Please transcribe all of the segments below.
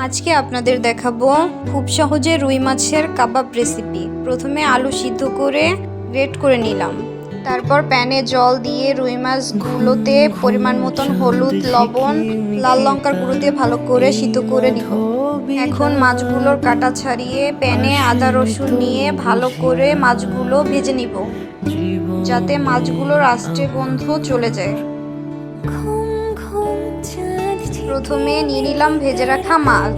আজকে আপনাদের দেখাবো খুব সহজে রুই মাছের কাবাব রেসিপি। প্রথমে আলু সিদ্ধ করে গ্রেট করে নিলাম। তারপর প্যানে জল দিয়ে রুই মাছগুলোতে পরিমাণ মতন হলুদ, লবণ, লাল লঙ্কার গুঁড়ো দিয়ে ভালো করে সিদ্ধ করে নিব। এখন মাছগুলোর কাটা ছাড়িয়ে প্যানে আদা রসুন নিয়ে ভালো করে মাছগুলো ভেজে নিব, যাতে মাছগুলোর আষ্টে গন্ধ চলে যায়। প্রথমে নিয়ে নিলাম ভেজে রাখা মাছ।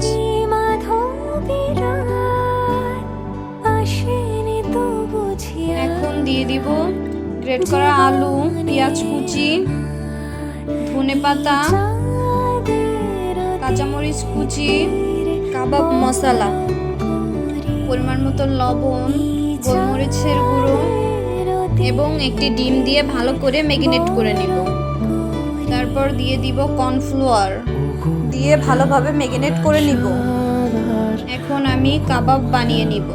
এখন দিয়ে দিব গ্রেট করা আলু, পেঁয়াজ কুচি, ধনেপাতা, কাঁচামরিচ কুচি, কাবাব মশলা, পরিমাণ মতো লবণ, গোলমরিচের গুঁড়ো এবং একটি ডিম দিয়ে ভালো করে ম্যারিনেট করে নিব। তারপর দিয়ে দিব কর্নফ্লাওয়ার দিয়ে ভালোভাবে ম্যারিনেট করে নিব। এখন আমি কাবাব বানিয়ে নিব।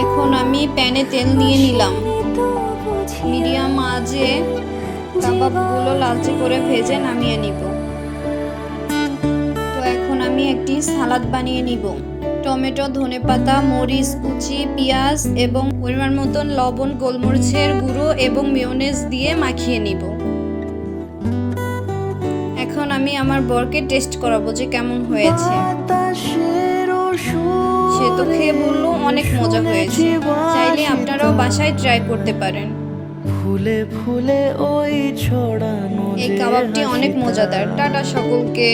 এখন আমি প্যানে তেল নিয়ে নিলাম। মিডিয়াম আঁচে কাবাবগুলো লালচে করে ভেজে নামিয়ে নিব। তো এখন আমি একটি সালাদ বানিয়ে নিব। টমেটো, ধনেপাতা, মরিচ কুচি, পেঁয়াজ এবং পরিমাণ মতন লবণ, গোলমরিচের গুঁড়ো এবং মেয়োনেজ দিয়ে মাখিয়ে নিব। এখন আমি আমার বরকে টেস্ট করাবো যে কেমন হয়েছে। সে তো খেয়ে বললো অনেক মজা হয়েছে। চাইলে আপনারাও বাসায় ট্রাই করতে পারেন। এই কাবাবটি অনেক মজাদার। টাটা সকলকে।